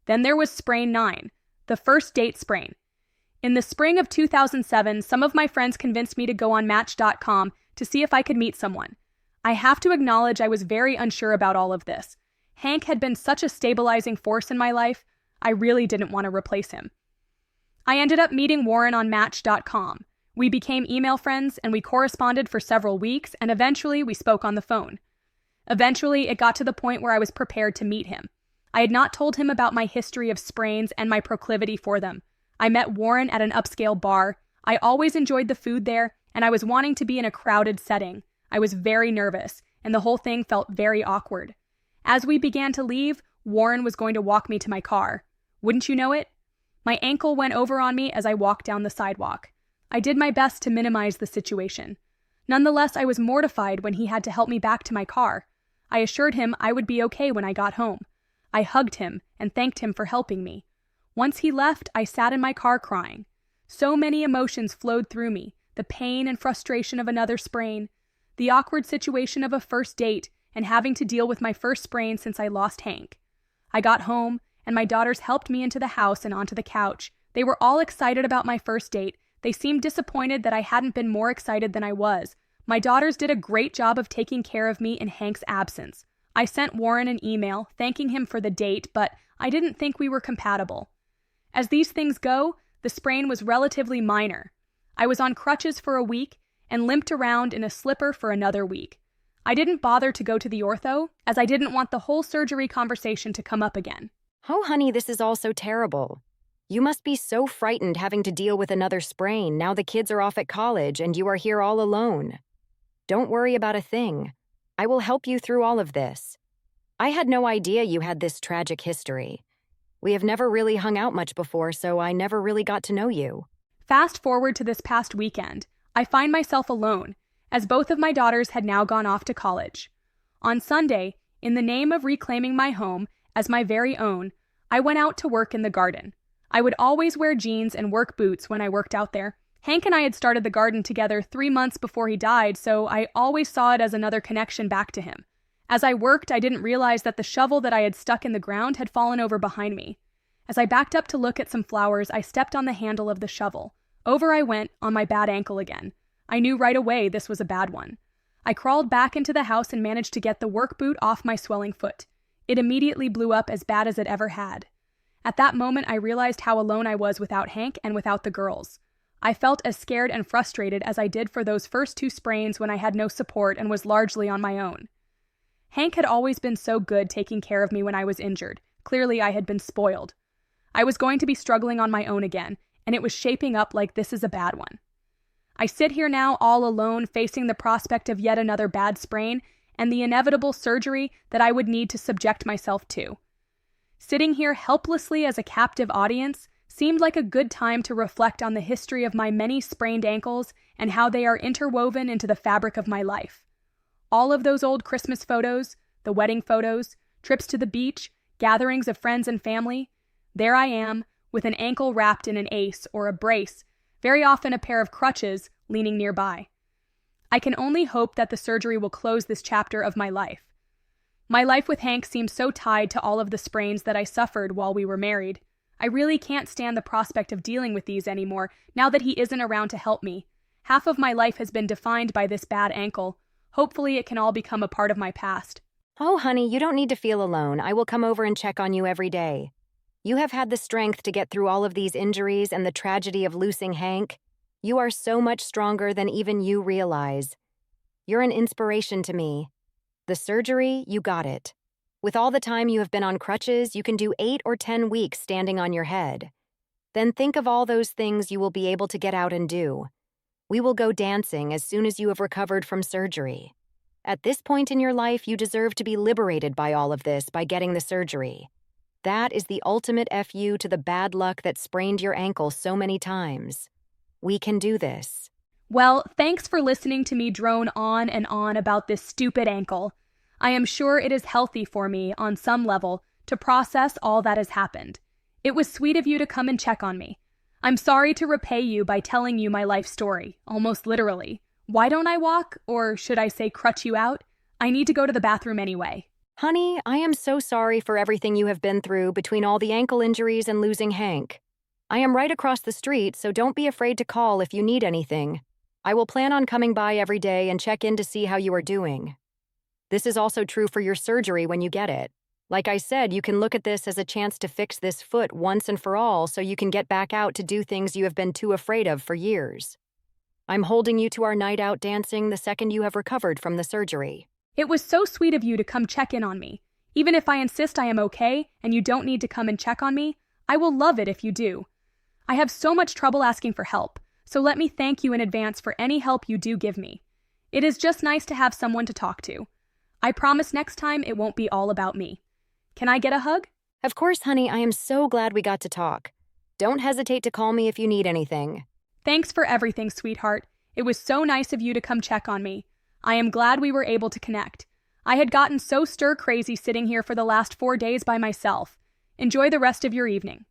Then there was sprain 9, the first date sprain. In the spring of 2007, some of my friends convinced me to go on Match.com to see if I could meet someone. I have to acknowledge I was very unsure about all of this. Hank had been such a stabilizing force in my life, I really didn't want to replace him. I ended up meeting Warren on Match.com. We became email friends and we corresponded for several weeks, and eventually we spoke on the phone. Eventually, it got to the point where I was prepared to meet him. I had not told him about my history of sprains and my proclivity for them. I met Warren at an upscale bar. I always enjoyed the food there, and I was wanting to be in a crowded setting. I was very nervous, and the whole thing felt very awkward. As we began to leave, Warren was going to walk me to my car. Wouldn't you know it? My ankle went over on me as I walked down the sidewalk. I did my best to minimize the situation. Nonetheless, I was mortified when he had to help me back to my car. I assured him I would be okay when I got home. I hugged him and thanked him for helping me. Once he left, I sat in my car crying. So many emotions flowed through me, the pain and frustration of another sprain, the awkward situation of a first date, and having to deal with my first sprain since I lost Hank. I got home, and my daughters helped me into the house and onto the couch. They were all excited about my first date. They seemed disappointed that I hadn't been more excited than I was. My daughters did a great job of taking care of me in Hank's absence. I sent Warren an email thanking him for the date, but I didn't think we were compatible. As these things go, the sprain was relatively minor. I was on crutches for a week and limped around in a slipper for another week. I didn't bother to go to the ortho, as I didn't want the whole surgery conversation to come up again. Oh, honey, this is all so terrible. You must be so frightened having to deal with another sprain now the kids are off at college and you are here all alone. Don't worry about a thing. I will help you through all of this. I had no idea you had this tragic history. We have never really hung out much before, so I never really got to know you. Fast forward to this past weekend. I find myself alone, as both of my daughters had now gone off to college. On Sunday, in the name of reclaiming my home as my very own, I went out to work in the garden. I would always wear jeans and work boots when I worked out there. Hank and I had started the garden together 3 months before he died, so I always saw it as another connection back to him. As I worked, I didn't realize that the shovel that I had stuck in the ground had fallen over behind me. As I backed up to look at some flowers, I stepped on the handle of the shovel. Over I went, on my bad ankle again. I knew right away this was a bad one. I crawled back into the house and managed to get the work boot off my swelling foot. It immediately blew up as bad as it ever had. At that moment, I realized how alone I was without Hank and without the girls. I felt as scared and frustrated as I did for those first 2 sprains when I had no support and was largely on my own. Hank had always been so good taking care of me when I was injured. Clearly, I had been spoiled. I was going to be struggling on my own again, and it was shaping up like this is a bad one. I sit here now all alone, facing the prospect of yet another bad sprain and the inevitable surgery that I would need to subject myself to. Sitting here helplessly as a captive audience seemed like a good time to reflect on the history of my many sprained ankles and how they are interwoven into the fabric of my life. All of those old Christmas photos, the wedding photos, trips to the beach, gatherings of friends and family, there I am, with an ankle wrapped in an ace or a brace, very often a pair of crutches leaning nearby. I can only hope that the surgery will close this chapter of my life. My life with Hank seems so tied to all of the sprains that I suffered while we were married. I really can't stand the prospect of dealing with these anymore now that he isn't around to help me. Half of my life has been defined by this bad ankle. Hopefully it can all become a part of my past. Oh, honey, you don't need to feel alone. I will come over and check on you every day. You have had the strength to get through all of these injuries and the tragedy of losing Hank. You are so much stronger than even you realize. You're an inspiration to me. The surgery, you got it. With all the time you have been on crutches, you can do 8 or 10 weeks standing on your head. Then think of all those things you will be able to get out and do. We will go dancing as soon as you have recovered from surgery. At this point in your life, you deserve to be liberated by all of this by getting the surgery. That is the ultimate FU to the bad luck that sprained your ankle so many times. We can do this. Well, thanks for listening to me drone on and on about this stupid ankle. I am sure it is healthy for me, on some level, to process all that has happened. It was sweet of you to come and check on me. I'm sorry to repay you by telling you my life story, almost literally. Why don't I walk, or should I say crutch you out? I need to go to the bathroom anyway. Honey, I am so sorry for everything you have been through between all the ankle injuries and losing Hank. I am right across the street, so don't be afraid to call if you need anything. I will plan on coming by every day and check in to see how you are doing. This is also true for your surgery when you get it. Like I said, you can look at this as a chance to fix this foot once and for all so you can get back out to do things you have been too afraid of for years. I'm holding you to our night out dancing the second you have recovered from the surgery. It was so sweet of you to come check in on me. Even if I insist I am okay and you don't need to come and check on me, I will love it if you do. I have so much trouble asking for help, so let me thank you in advance for any help you do give me. It is just nice to have someone to talk to. I promise next time it won't be all about me. Can I get a hug? Of course, honey, I am so glad we got to talk. Don't hesitate to call me if you need anything. Thanks for everything, sweetheart. It was so nice of you to come check on me. I am glad we were able to connect. I had gotten so stir-crazy sitting here for the last 4 days by myself. Enjoy the rest of your evening.